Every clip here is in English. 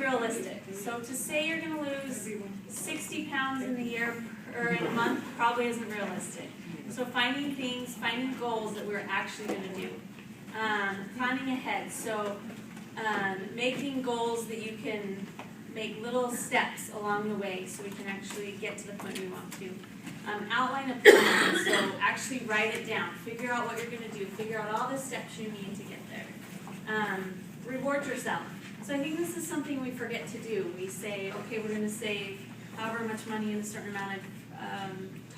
realistic. So to say you're going to lose 60 pounds in a year or in a month probably isn't realistic. So finding goals that we're actually going to do. Planning ahead. So making goals that you can make little steps along the way so we can actually get to the point we want to. Outline a plan. So actually write it down. Figure out what you're going to do. Figure out all the steps you need to get there. Reward yourself. So I think this is something we forget to do. We say, okay, we're going to save however much money in a certain amount of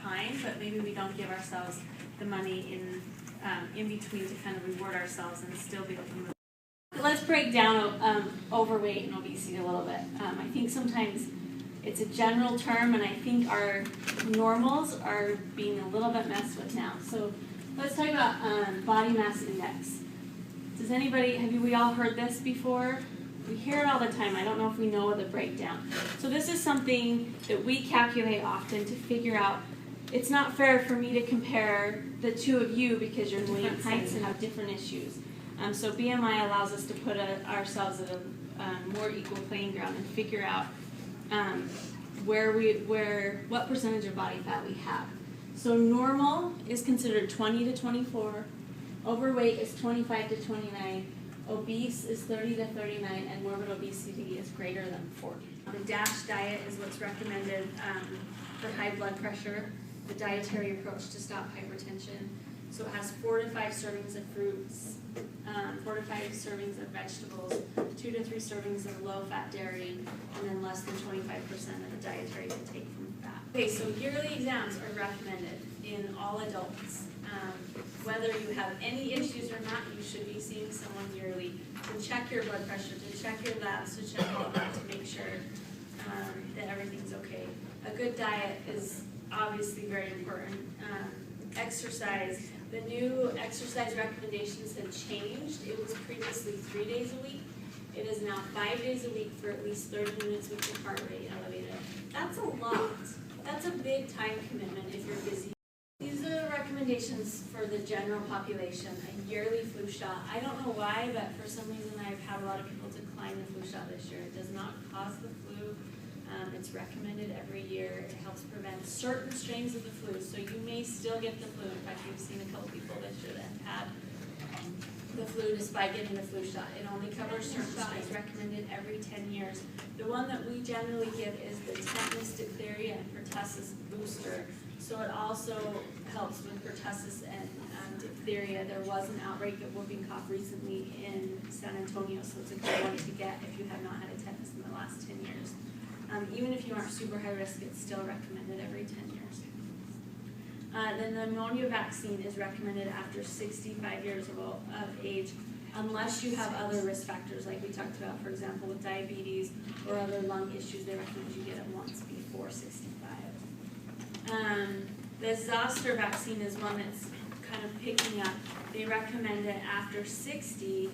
time, but maybe we don't give ourselves the money in between to kind of reward ourselves and still be able to move. Let's break down overweight and obesity a little bit. I think sometimes it's a general term, and I think our normals are being a little bit messed with now. So let's talk about body mass index. Does anybody, have we all heard this before? We hear it all the time. I don't know if we know the breakdown. So this is something that we calculate often to figure out. It's not fair for me to compare the two of you because you're different heights and have different issues. So BMI allows us to put ourselves at a more equal playing ground and figure out what percentage of body fat we have. So normal is considered 20 to 24. Overweight is 25 to 29. Obese is 30 to 39, and morbid obesity is greater than 40. The DASH diet is what's recommended for high blood pressure, the dietary approach to stop hypertension. So it has 4 to 5 servings of fruits, 4 to 5 servings of vegetables, 2 to 3 servings of low-fat dairy, and then less than 25% of the dietary intake from fat. Okay, so yearly exams are recommended in all adults. Whether you have any issues or not, you should be seeing someone yearly to check your blood pressure, to check your labs, to check all that to make sure that everything's okay. A good diet is obviously very important. Exercise. The new exercise recommendations have changed. It was previously 3 days a week. It is now 5 days a week for at least 30 minutes with your heart rate elevated. That's a lot. That's a big time commitment if you're busy. These are the recommendations for the general population. A yearly flu shot. I don't know why, but for some reason I've had a lot of people decline the flu shot this year. It does not cause the flu. It's recommended every year. It helps prevent certain strains of the flu, so you may still get the flu. In fact, we've seen a couple people this year that have had the flu despite getting the flu shot. It only covers certain strains. Recommended every 10 years. The one that we generally give is the tetanus, diphtheria, and pertussis booster. So it also helps with pertussis and diphtheria. There was an outbreak of whooping cough recently in San Antonio, so it's a good one to get if you have not had a tetanus in the last 10 years. Even if you aren't super high risk, it's still recommended every 10 years. The pneumonia vaccine is recommended after 65 years of age, unless you have other risk factors like we talked about, for example, with diabetes or other lung issues. They recommend you get it once before 65. The zoster vaccine is one that's kind of picking up. They recommend it after 60.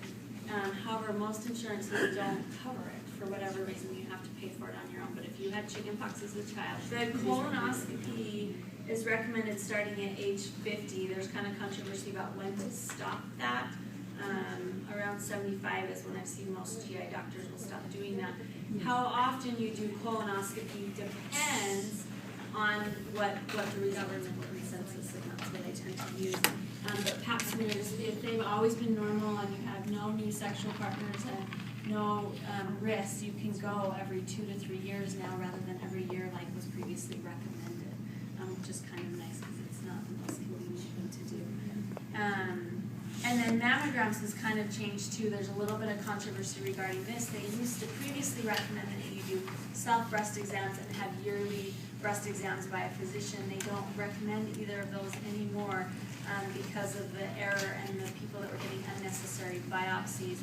However, most insurances don't cover it. For whatever reason, you have to pay for it on your own. But if you had chickenpox as a child, the colonoscopy is recommended starting at age 50. There's kind of controversy about when to stop that. Around 75 is when I've seen most GI doctors will stop doing that. How often you do colonoscopy depends on what the governmental consensus is, and that's what I tend to use. But pap smears, if they've always been normal and you have no new sexual partners and no risks, you can go every 2 to 3 years now rather than every year like was previously recommended, which is kind of nice because it's not the most convenient thing to do. And then mammograms has kind of changed too. There's a little bit of controversy regarding this. They used to previously recommend that you do self-breast exams and have yearly breast exams by a physician. They don't recommend either of those anymore because of the error and the people that were getting unnecessary biopsies.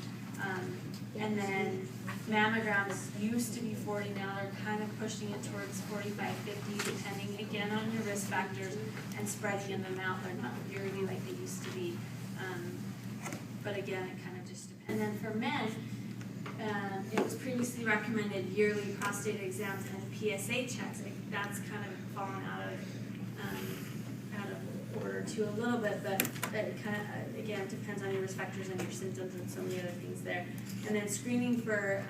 And then mammograms used to be 40, now they're kind of pushing it towards 45, 50, depending again on your risk factors and spreading in the mouth. They're not yearly like they used to be. But again, it kind of just depends. And then for men, it was previously recommended yearly prostate exams and PSA checks. That's kind of fallen out of order to a little bit, but it kind of, again, depends on your risk factors and your symptoms and so many other things there. And then screening for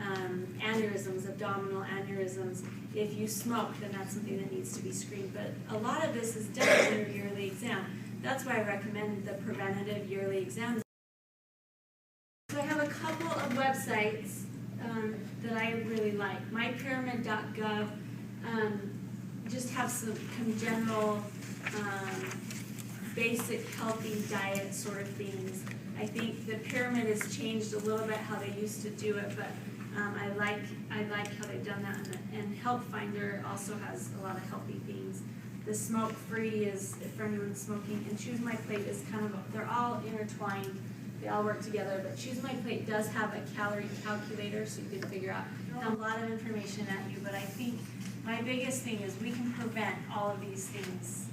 aneurysms, abdominal aneurysms. If you smoke, then that's something that needs to be screened. But a lot of this is done in your yearly exam. That's why I recommend the preventative yearly exams. So I have a couple of websites that I really like. mypyramid.gov just have some general basic healthy diet sort of things. I think the pyramid has changed a little bit how they used to do it, but I like how they've done that. And Help Finder also has a lot of healthy things. The Smoke Free is for anyone smoking, and Choose My Plate is kind of, they're all intertwined. They all work together, but Choose My Plate does have a calorie calculator, so you can figure out a lot of information at you. But I think my biggest thing is we can prevent all of these things,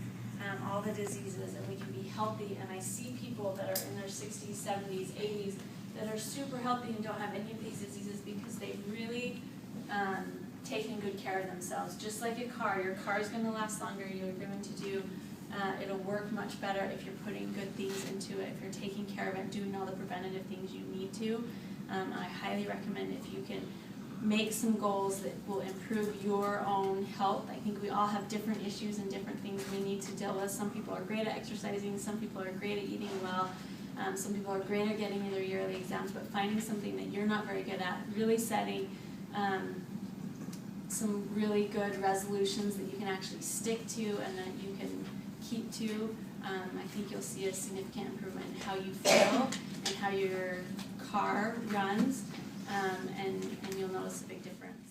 all the diseases, and we can be healthy. And I see people that are in their 60s, 70s, 80s that are super healthy and don't have any of these diseases because they've really taken good care of themselves. Just like a car, your car is going to last longer. You're going to do it'll work much better if you're putting good things into it, if you're taking care of it, doing all the preventative things you need to. I highly recommend if you can make some goals that will improve your own health. I think we all have different issues and different things we need to deal with. Some people are great at exercising, some people are great at eating well, some people are great at getting their yearly exams, but finding something that you're not very good at, really setting some really good resolutions that you can actually stick to and that you can keep to. I think you'll see a significant improvement in how you feel and how your car runs, and you'll notice a big difference.